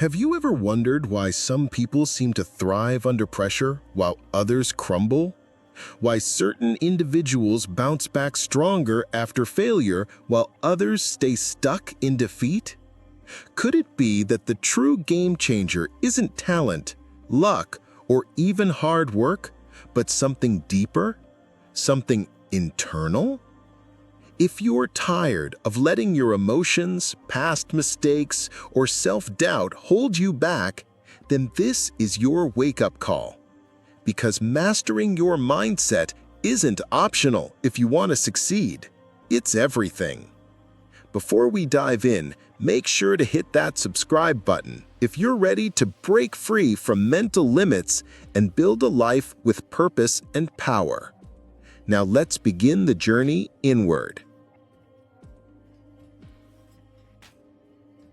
Have you ever wondered why some people seem to thrive under pressure while others crumble? Why certain individuals bounce back stronger after failure while others stay stuck in defeat? Could it be that the true game changer isn't talent, luck, or even hard work, but something deeper? Something internal? If you're tired of letting your emotions, past mistakes, or self-doubt hold you back, then this is your wake-up call. Because mastering your mindset isn't optional if you want to succeed. It's everything. Before we dive in, make sure to hit that subscribe button if you're ready to break free from mental limits and build a life with purpose and power. Now let's begin the journey inward.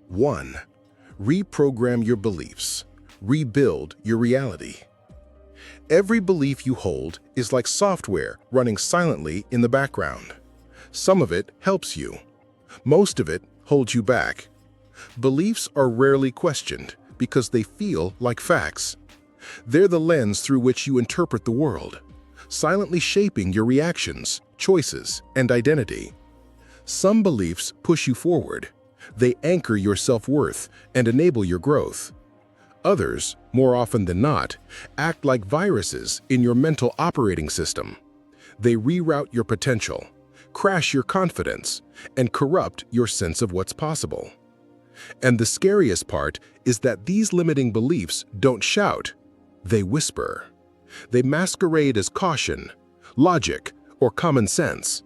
1. Reprogram your beliefs. Rebuild your reality. Every belief you hold is like software running silently in the background. Some of it helps you. Most of it holds you back. Beliefs are rarely questioned because they feel like facts. They're the lens through which you interpret the world, silently shaping your reactions, choices, and identity. Some beliefs push you forward. They anchor your self-worth and enable your growth. Others, more often than not, act like viruses in your mental operating system. They reroute your potential, crash your confidence, and corrupt your sense of what's possible. And the scariest part is that these limiting beliefs don't shout, they whisper. They masquerade as caution, logic, or common sense.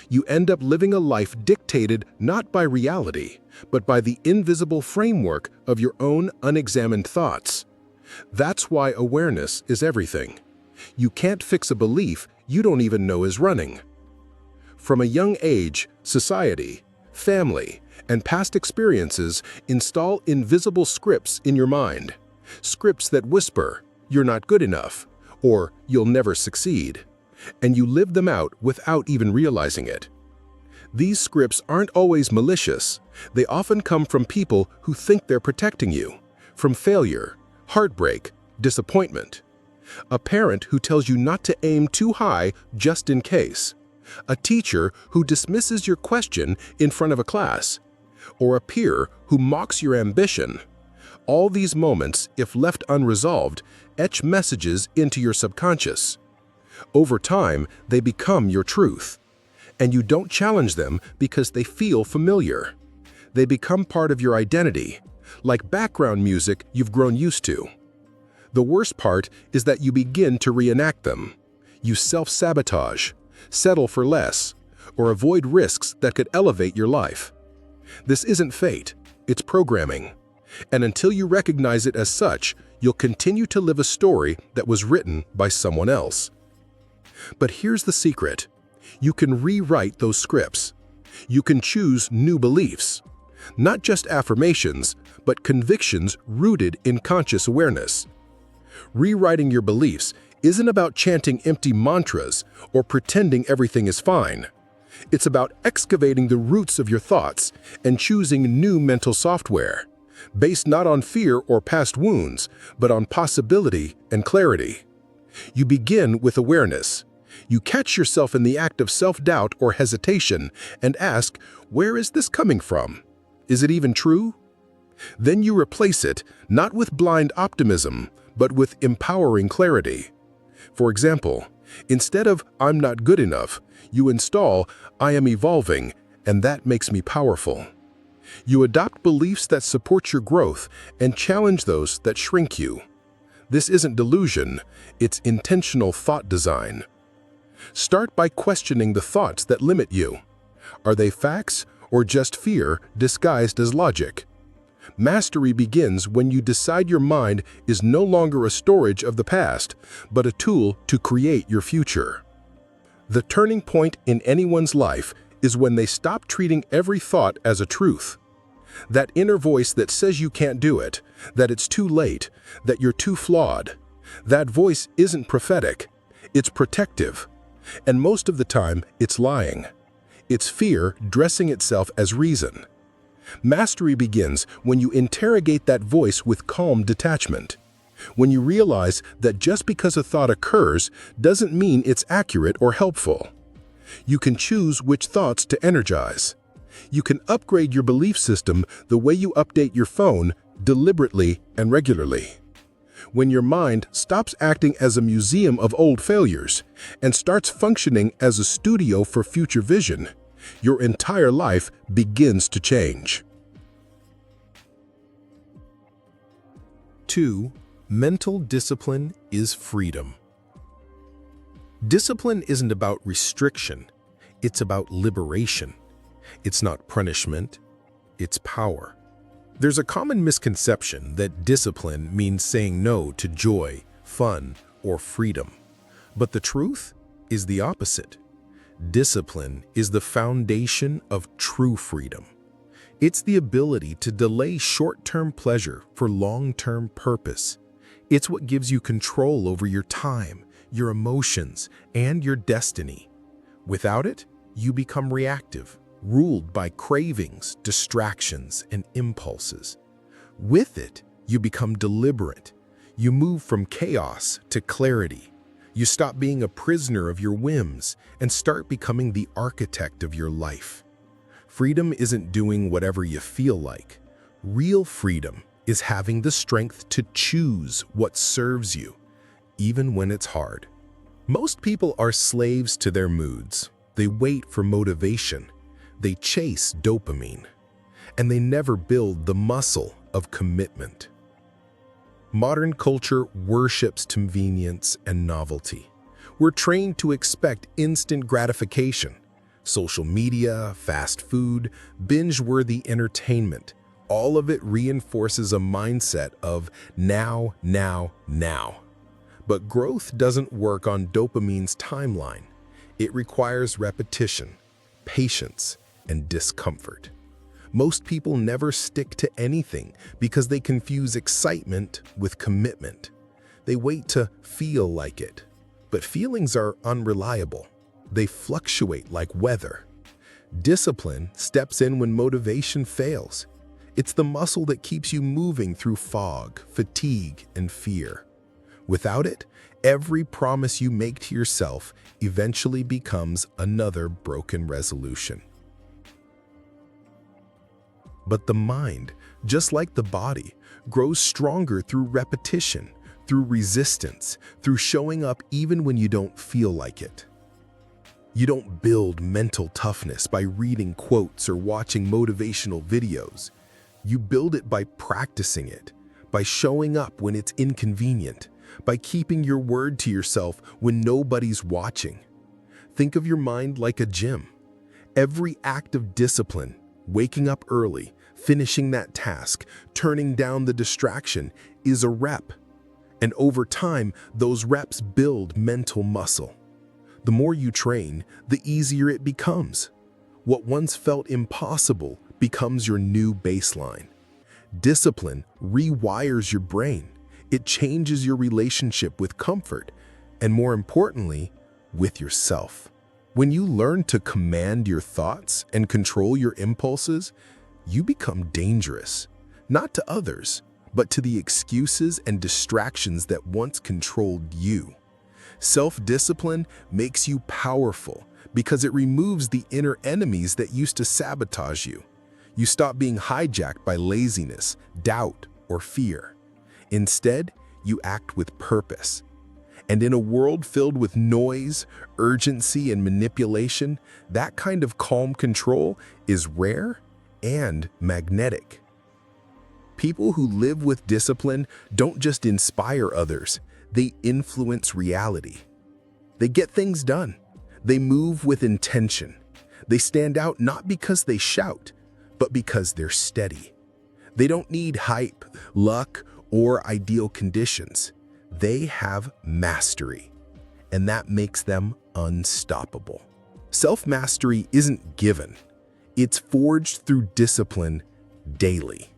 You end up living a life dictated not by reality, but by the invisible framework of your own unexamined thoughts. That's why awareness is everything. You can't fix a belief you don't even know is running. From a young age, society, family, and past experiences install invisible scripts in your mind. Scripts that whisper, "You're not good enough," or "You'll never succeed." And you live them out without even realizing it. These scripts aren't always malicious. They often come from people who think they're protecting you, from failure, heartbreak, disappointment. A parent who tells you not to aim too high just in case. A teacher who dismisses your question in front of a class. Or a peer who mocks your ambition. All these moments, if left unresolved, etch messages into your subconscious. Over time, they become your truth. And you don't challenge them because they feel familiar. They become part of your identity, like background music you've grown used to. The worst part is that you begin to reenact them. You self-sabotage, settle for less, or avoid risks that could elevate your life. This isn't fate, it's programming. And until you recognize it as such, you'll continue to live a story that was written by someone else. But here's the secret. You can rewrite those scripts. You can choose new beliefs. Not just affirmations, but convictions rooted in conscious awareness. Rewriting your beliefs isn't about chanting empty mantras or pretending everything is fine. It's about excavating the roots of your thoughts and choosing new mental software, based not on fear or past wounds, but on possibility and clarity. You begin with awareness. You catch yourself in the act of self-doubt or hesitation and ask, where is this coming from? Is it even true? Then you replace it, not with blind optimism, but with empowering clarity. For example, instead of "I'm not good enough," you install "I am evolving, and that makes me powerful." You adopt beliefs that support your growth and challenge those that shrink you. This isn't delusion, it's intentional thought design. Start by questioning the thoughts that limit you. Are they facts or just fear disguised as logic? Mastery begins when you decide your mind is no longer a storage of the past, but a tool to create your future. The turning point in anyone's life is when they stop treating every thought as a truth. That inner voice that says you can't do it, that it's too late, that you're too flawed. That voice isn't prophetic, it's protective. And most of the time, it's lying. It's fear dressing itself as reason. Mastery begins when you interrogate that voice with calm detachment. When you realize that just because a thought occurs doesn't mean it's accurate or helpful. You can choose which thoughts to energize. You can upgrade your belief system the way you update your phone, deliberately and regularly. When your mind stops acting as a museum of old failures and starts functioning as a studio for future vision, your entire life begins to change. 2. Mental discipline is freedom. Discipline isn't about restriction, it's about liberation. It's not punishment, it's power. There's a common misconception that discipline means saying no to joy, fun, or freedom. But the truth is the opposite. Discipline is the foundation of true freedom. It's the ability to delay short-term pleasure for long-term purpose. It's what gives you control over your time, your emotions, and your destiny. Without it, you become reactive, ruled by cravings, distractions, and impulses. With it, you become deliberate. You move from chaos to clarity. You stop being a prisoner of your whims and start becoming the architect of your life. Freedom isn't doing whatever you feel like. Real freedom is having the strength to choose what serves you, even when it's hard. Most people are slaves to their moods. They wait for motivation. They chase dopamine, and they never build the muscle of commitment. Modern culture worships convenience and novelty. We're trained to expect instant gratification. Social media, fast food, binge-worthy entertainment, all of it reinforces a mindset of now, now, now. But growth doesn't work on dopamine's timeline. It requires repetition, patience, and discomfort. Most people never stick to anything because they confuse excitement with commitment. They wait to feel like it. But feelings are unreliable. They fluctuate like weather. Discipline steps in when motivation fails. It's the muscle that keeps you moving through fog, fatigue, and fear. Without it, every promise you make to yourself eventually becomes another broken resolution. But the mind, just like the body, grows stronger through repetition, through resistance, through showing up even when you don't feel like it. You don't build mental toughness by reading quotes or watching motivational videos. You build it by practicing it, by showing up when it's inconvenient, by keeping your word to yourself when nobody's watching. Think of your mind like a gym. Every act of discipline, waking up early, finishing that task, turning down the distraction, is a rep. And over time, those reps build mental muscle. The more you train, the easier it becomes. What once felt impossible becomes your new baseline. Discipline rewires your brain. It changes your relationship with comfort, and more importantly, with yourself. When you learn to command your thoughts and control your impulses, you become dangerous, not to others, but to the excuses and distractions that once controlled you. Self-discipline makes you powerful because it removes the inner enemies that used to sabotage you. You stop being hijacked by laziness, doubt, or fear. Instead, you act with purpose. And in a world filled with noise, urgency, and manipulation, that kind of calm control is rare and magnetic. People who live with discipline don't just inspire others, they influence reality. They get things done. They move with intention. They stand out not because they shout, but because they're steady. They don't need hype, luck, or ideal conditions. They have mastery, and that makes them unstoppable. Self-mastery isn't given. It's forged through discipline daily.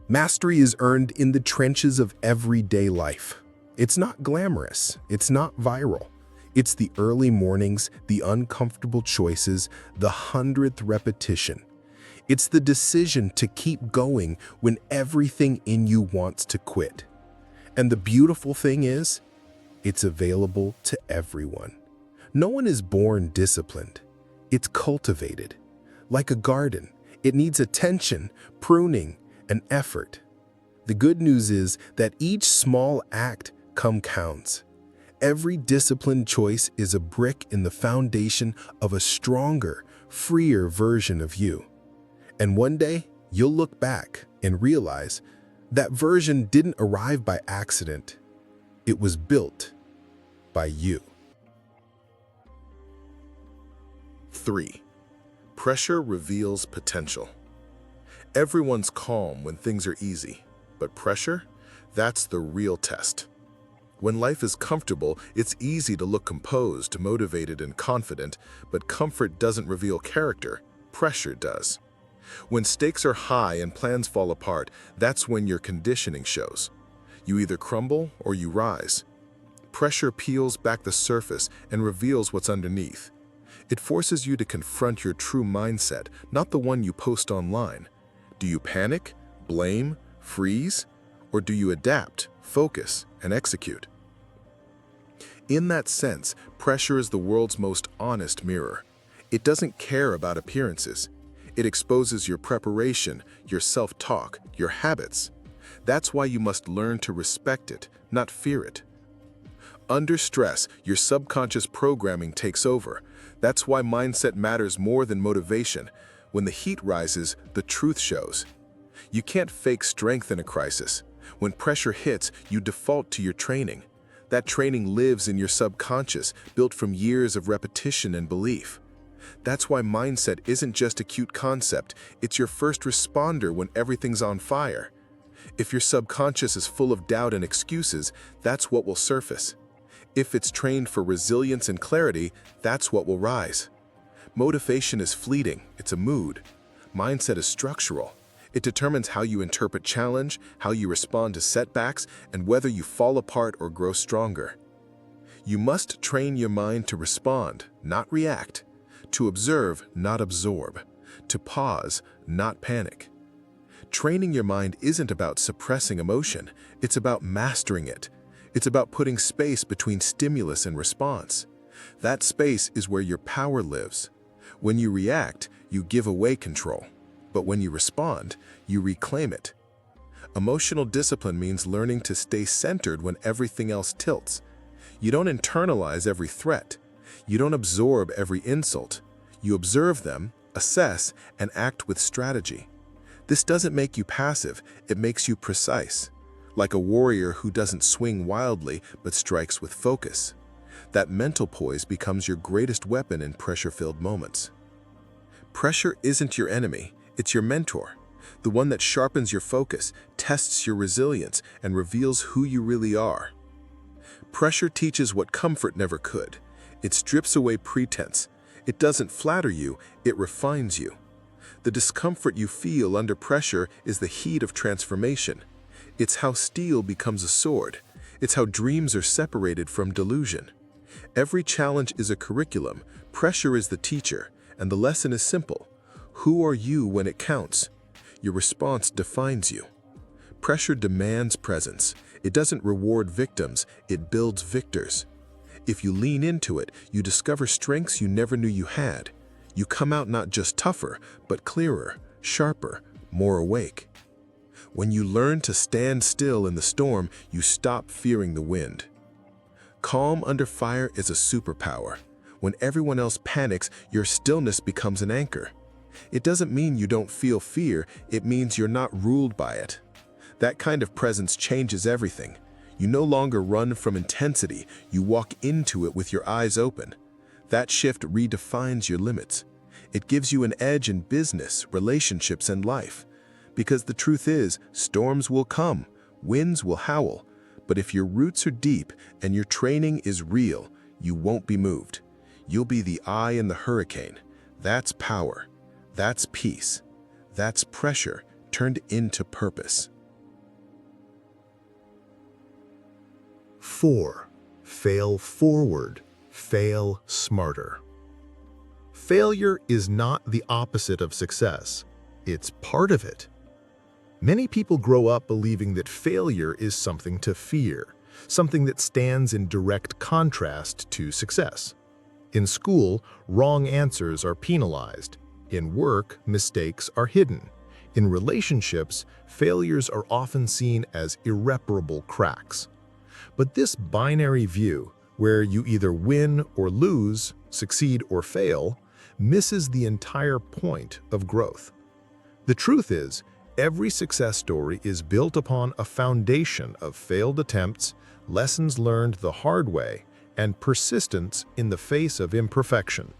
Mastery is earned in the trenches of everyday life. It's not glamorous. It's not viral. It's the early mornings, the uncomfortable choices, the 100th repetition. It's the decision to keep going when everything in you wants to quit. And the beautiful thing is, it's available to everyone. No one is born disciplined. It's cultivated. Like a garden, it needs attention, pruning, and effort. The good news is that each small act counts. Every disciplined choice is a brick in the foundation of a stronger, freer version of you. And one day, you'll look back and realize that version didn't arrive by accident. It was built by you. 3. Pressure reveals potential. Everyone's calm when things are easy, but pressure, that's the real test. When life is comfortable, it's easy to look composed, motivated, and confident, but comfort doesn't reveal character, pressure does. When stakes are high and plans fall apart, that's when your conditioning shows. You either crumble or you rise. Pressure peels back the surface and reveals what's underneath. It forces you to confront your true mindset, not the one you post online. Do you panic, blame, freeze, or do you adapt, focus, and execute? In that sense, pressure is the world's most honest mirror. It doesn't care about appearances. It exposes your preparation, your self-talk, your habits. That's why you must learn to respect it, not fear it. Under stress, your subconscious programming takes over. That's why mindset matters more than motivation. When the heat rises, the truth shows. You can't fake strength in a crisis. When pressure hits, you default to your training. That training lives in your subconscious, built from years of repetition and belief. That's why mindset isn't just a cute concept, it's your first responder when everything's on fire. If your subconscious is full of doubt and excuses, that's what will surface. If it's trained for resilience and clarity, that's what will rise. Motivation is fleeting, it's a mood. Mindset is structural. It determines how you interpret challenge, how you respond to setbacks, and whether you fall apart or grow stronger. You must train your mind to respond, not react, to observe, not absorb, to pause, not panic. Training your mind isn't about suppressing emotion, it's about mastering it. It's about putting space between stimulus and response. That space is where your power lives. When you react, you give away control. But when you respond, you reclaim it. Emotional discipline means learning to stay centered when everything else tilts. You don't internalize every threat. You don't absorb every insult. You observe them, assess, and act with strategy. This doesn't make you passive, it makes you precise. Like a warrior who doesn't swing wildly but strikes with focus. That mental poise becomes your greatest weapon in pressure-filled moments. Pressure isn't your enemy, it's your mentor. The one that sharpens your focus, tests your resilience, and reveals who you really are. Pressure teaches what comfort never could. It strips away pretense. It doesn't flatter you, it refines you. The discomfort you feel under pressure is the heat of transformation. It's how steel becomes a sword. It's how dreams are separated from delusion. Every challenge is a curriculum, pressure is the teacher, and the lesson is simple. Who are you when it counts? Your response defines you. Pressure demands presence. It doesn't reward victims, it builds victors. If you lean into it, you discover strengths you never knew you had. You come out not just tougher, but clearer, sharper, more awake. When you learn to stand still in the storm, you stop fearing the wind. Calm under fire is a superpower. When everyone else panics, your stillness becomes an anchor. It doesn't mean you don't feel fear, it means you're not ruled by it. That kind of presence changes everything. You no longer run from intensity, you walk into it with your eyes open. That shift redefines your limits. It gives you an edge in business, relationships, and life. Because the truth is, storms will come, winds will howl, but if your roots are deep and your training is real, you won't be moved. You'll be the eye in the hurricane. That's power. That's peace. That's pressure turned into purpose. 4. Fail forward. Fail smarter. Failure is not the opposite of success. It's part of it. Many people grow up believing that failure is something to fear, something that stands in direct contrast to success. In school, wrong answers are penalized. In work, mistakes are hidden. In relationships, failures are often seen as irreparable cracks. But this binary view, where you either win or lose, succeed or fail, misses the entire point of growth. The truth is, every success story is built upon a foundation of failed attempts, lessons learned the hard way, and persistence in the face of imperfection.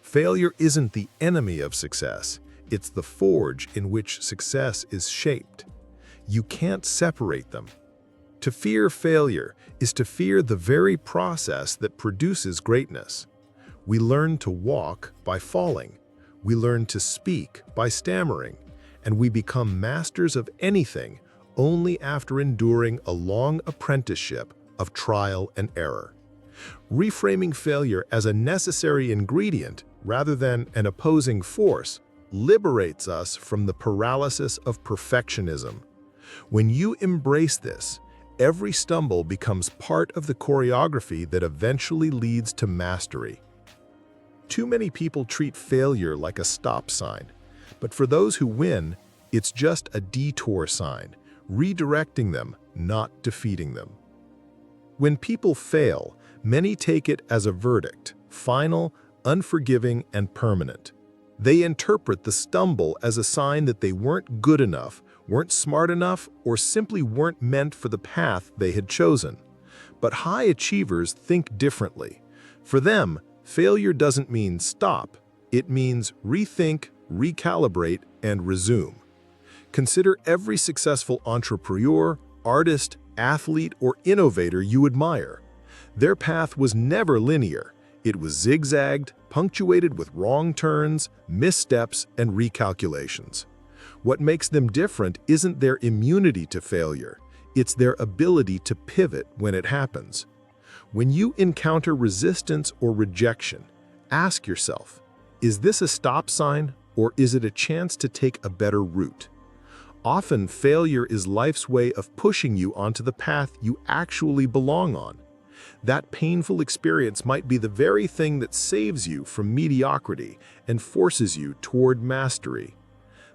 Failure isn't the enemy of success, it's the forge in which success is shaped. You can't separate them. To fear failure is to fear the very process that produces greatness. We learn to walk by falling. We learn to speak by stammering. And we become masters of anything only after enduring a long apprenticeship of trial and error. Reframing failure as a necessary ingredient rather than an opposing force liberates us from the paralysis of perfectionism. When you embrace this, every stumble becomes part of the choreography that eventually leads to mastery. Too many people treat failure like a stop sign, but for those who win, it's just a detour sign, redirecting them, not defeating them. When people fail, many take it as a verdict, final, unforgiving, and permanent. They interpret the stumble as a sign that they weren't good enough, weren't smart enough, or simply weren't meant for the path they had chosen. But high achievers think differently. For them, failure doesn't mean stop. It means rethink, recalibrate, and resume. Consider every successful entrepreneur, artist, athlete, or innovator you admire. Their path was never linear. It was zigzagged, punctuated with wrong turns, missteps, and recalculations. What makes them different isn't their immunity to failure. It's their ability to pivot when it happens. When you encounter resistance or rejection, ask yourself, is this a stop sign or is it a chance to take a better route? Often, failure is life's way of pushing you onto the path you actually belong on. That painful experience might be the very thing that saves you from mediocrity and forces you toward mastery.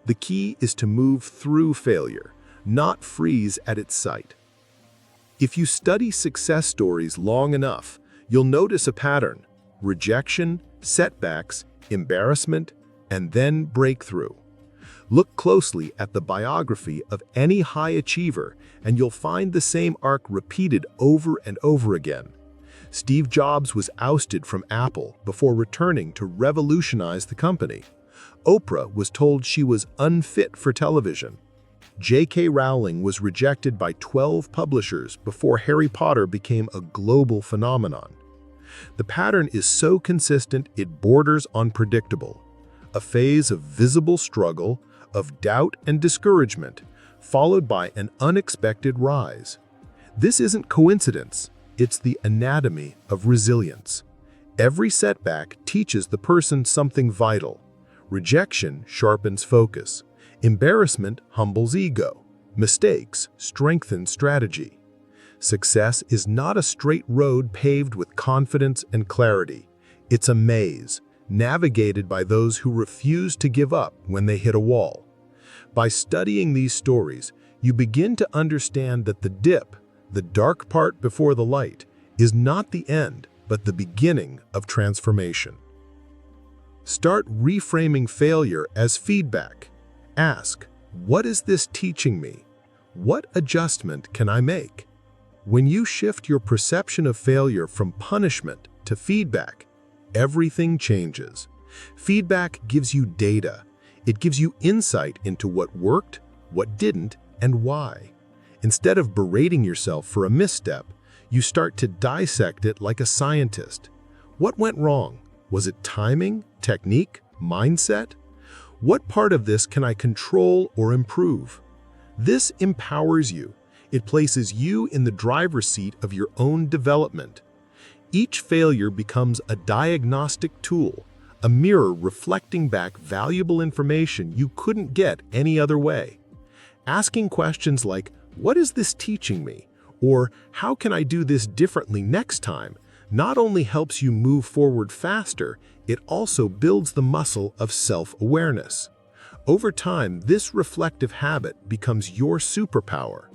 The key is to move through failure, not freeze at its site. If you study success stories long enough, you'll notice a pattern: rejection, setbacks, embarrassment, and then breakthrough. Look closely at the biography of any high achiever, and you'll find the same arc repeated over and over again. Steve Jobs was ousted from Apple before returning to revolutionize the company. Oprah was told she was unfit for television. J.K. Rowling was rejected by 12 publishers before Harry Potter became a global phenomenon. The pattern is so consistent it borders on predictable. A phase of visible struggle, of doubt and discouragement, followed by an unexpected rise. This isn't coincidence, it's the anatomy of resilience. Every setback teaches the person something vital. Rejection sharpens focus. Embarrassment humbles ego. Mistakes strengthen strategy. Success is not a straight road paved with confidence and clarity. It's a maze, navigated by those who refuse to give up when they hit a wall. By studying these stories, you begin to understand that the dip, the dark part before the light, is not the end, but the beginning of transformation. Start reframing failure as feedback. Ask, what is this teaching me? What adjustment can I make? When you shift your perception of failure from punishment to feedback, everything changes. Feedback gives you data. It gives you insight into what worked, what didn't, and why. Instead of berating yourself for a misstep, you start to dissect it like a scientist. What went wrong? Was it timing, technique, mindset? What part of this can I control or improve? This empowers you. It places you in the driver's seat of your own development. Each failure becomes a diagnostic tool, a mirror reflecting back valuable information you couldn't get any other way. Asking questions like, "What is this teaching me?" or "How can I do this differently next time?" not only helps you move forward faster, it also builds the muscle of self-awareness. Over time, this reflective habit becomes your superpower.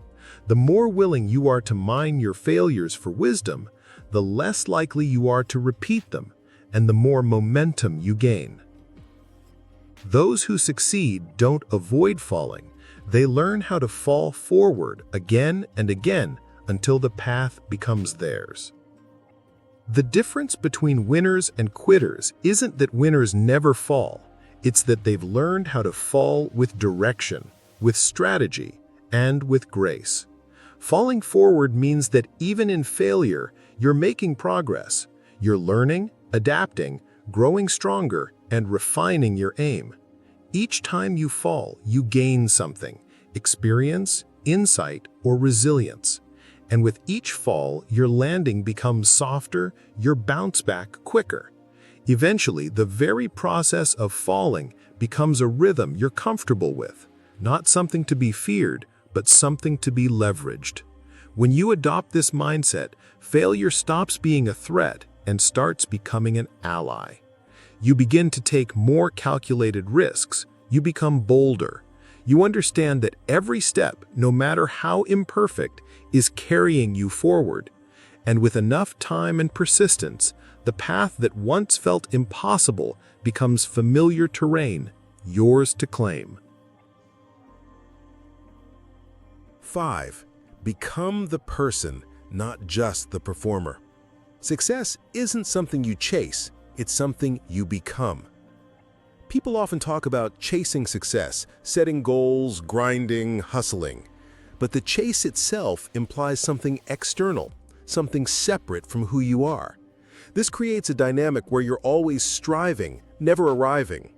The more willing you are to mine your failures for wisdom, the less likely you are to repeat them, and the more momentum you gain. Those who succeed don't avoid falling. They learn how to fall forward again and again until the path becomes theirs. The difference between winners and quitters isn't that winners never fall. It's that they've learned how to fall with direction, with strategy, and with grace. Falling forward means that even in failure, you're making progress. You're learning, adapting, growing stronger, and refining your aim. Each time you fall, you gain something: experience, insight, or resilience. And with each fall, your landing becomes softer, your bounce back quicker. Eventually, the very process of falling becomes a rhythm you're comfortable with, not something to be feared, but something to be leveraged. When you adopt this mindset, failure stops being a threat and starts becoming an ally. You begin to take more calculated risks. You become bolder. You understand that every step, no matter how imperfect, is carrying you forward. And with enough time and persistence, the path that once felt impossible becomes familiar terrain, yours to claim. 5. Become the person, not just the performer. Success isn't something you chase, it's something you become. People often talk about chasing success, setting goals, grinding, hustling. But the chase itself implies something external, something separate from who you are. This creates a dynamic where you're always striving, never arriving.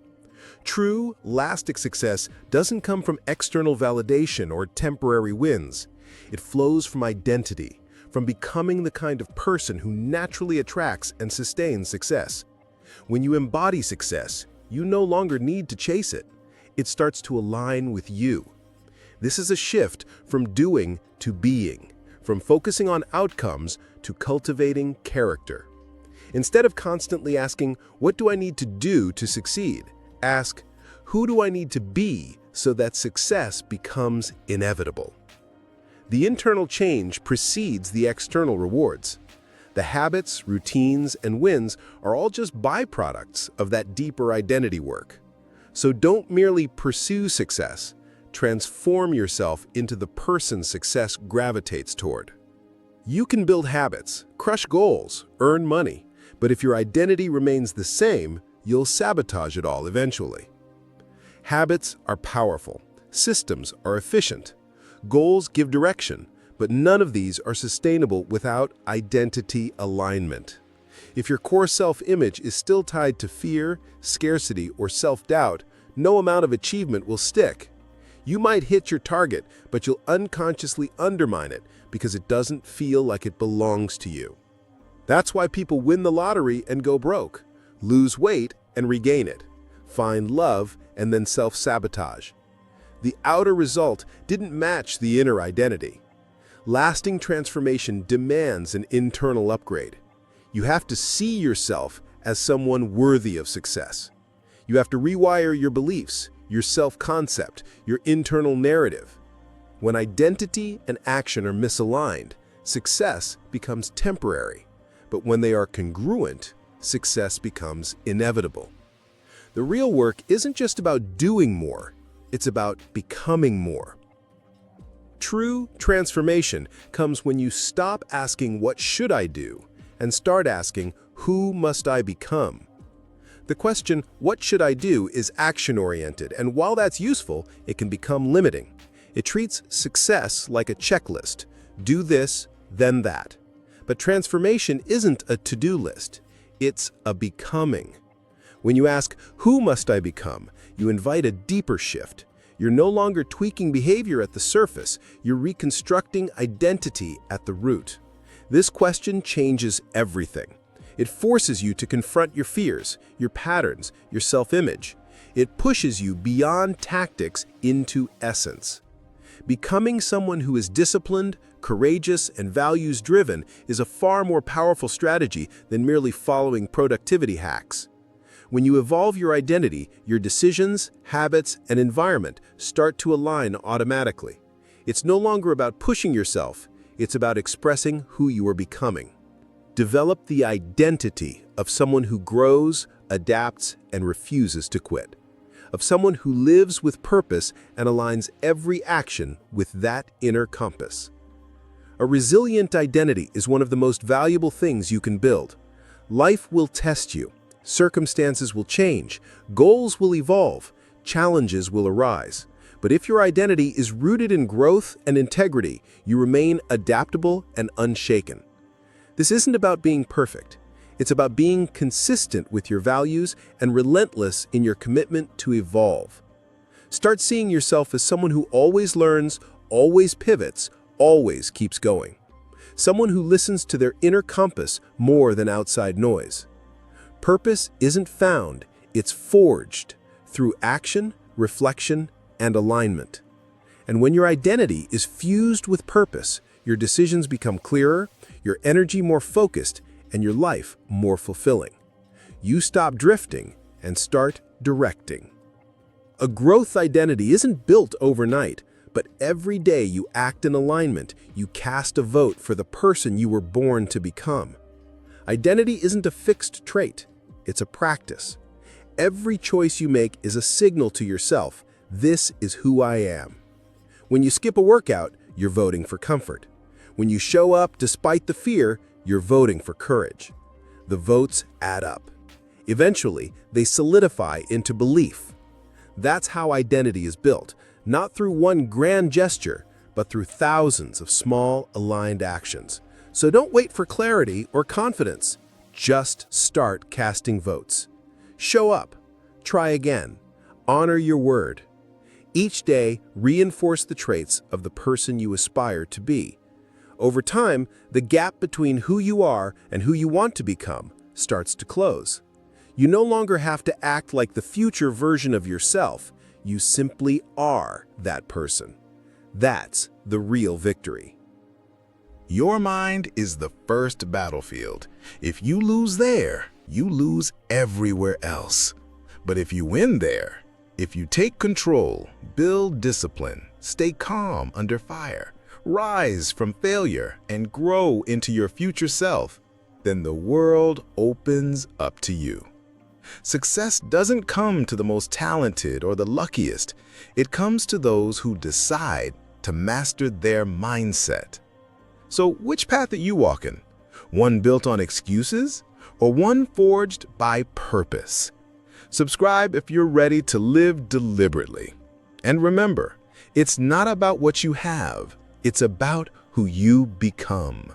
True, lasting success doesn't come from external validation or temporary wins. It flows from identity, from becoming the kind of person who naturally attracts and sustains success. When you embody success, you no longer need to chase it. It starts to align with you. This is a shift from doing to being, from focusing on outcomes to cultivating character. Instead of constantly asking, "What do I need to do to succeed?" ask, "Who do I need to be so that success becomes inevitable?" The internal change precedes the external rewards. The habits, routines, and wins are all just byproducts of that deeper identity work. So don't merely pursue success. Transform yourself into the person success gravitates toward. You can build habits, crush goals, earn money, but if your identity remains the same, you'll sabotage it all eventually. Habits are powerful. Systems are efficient. Goals give direction, but none of these are sustainable without identity alignment. If your core self-image is still tied to fear, scarcity, or self-doubt, no amount of achievement will stick. You might hit your target, but you'll unconsciously undermine it because it doesn't feel like it belongs to you. That's why people win the lottery and go broke, lose weight and regain it, find love and then self-sabotage. The outer result didn't match the inner identity. Lasting transformation demands an internal upgrade. You have to see yourself as someone worthy of success. You have to rewire your beliefs, your self-concept, your internal narrative. When identity and action are misaligned, success becomes temporary. But when they are congruent, success becomes inevitable. The real work isn't just about doing more, it's about becoming more. True transformation comes when you stop asking, "What should I do?" and start asking, "Who must I become?" The question, "What should I do?" is action-oriented, and while that's useful, it can become limiting. It treats success like a checklist. Do this, then that. But transformation isn't a to-do list. It's a becoming. When you ask, "Who must I become?" you invite a deeper shift. You're no longer tweaking behavior at the surface. You're reconstructing identity at the root. This question changes everything. It forces you to confront your fears, your patterns, your self-image. It pushes you beyond tactics into essence. Becoming someone who is disciplined, courageous, and values-driven is a far more powerful strategy than merely following productivity hacks. When you evolve your identity, your decisions, habits, and environment start to align automatically. It's no longer about pushing yourself, it's about expressing who you are becoming. Develop the identity of someone who grows, adapts, and refuses to quit. Of someone who lives with purpose and aligns every action with that inner compass. A resilient identity is one of the most valuable things you can build. Life will test you. Circumstances will change. Goals will evolve. Challenges will arise. But if your identity is rooted in growth and integrity, you remain adaptable and unshaken. This isn't about being perfect. It's about being consistent with your values and relentless in your commitment to evolve. Start seeing yourself as someone who always learns, always pivots, always keeps going. Someone who listens to their inner compass more than outside noise. Purpose isn't found, it's forged through action, reflection, and alignment. And when your identity is fused with purpose, your decisions become clearer, your energy more focused, and your life more fulfilling. You stop drifting and start directing. A growth identity isn't built overnight, but every day you act in alignment, you cast a vote for the person you were born to become. Identity isn't a fixed trait, it's a practice. Every choice you make is a signal to yourself, this is who I am. When you skip a workout, you're voting for comfort. When you show up despite the fear, you're voting for courage. The votes add up. Eventually, they solidify into belief. That's how identity is built, not through one grand gesture, but through thousands of small, aligned actions. So don't wait for clarity or confidence. Just start casting votes. Show up. Try again. Honor your word. Each day, reinforce the traits of the person you aspire to be. Over time, the gap between who you are and who you want to become starts to close. You no longer have to act like the future version of yourself. You simply are that person. That's the real victory. Your mind is the first battlefield. If you lose there, you lose everywhere else. But if you win there, if you take control, build discipline, stay calm under fire, rise from failure, and grow into your future self, then the world opens up to you. Success doesn't come to the most talented or the luckiest. It comes to those who decide to master their mindset. So which path are you walking? One built on excuses or one forged by purpose? Subscribe if you're ready to live deliberately. And remember, it's not about what you have, it's about who you become.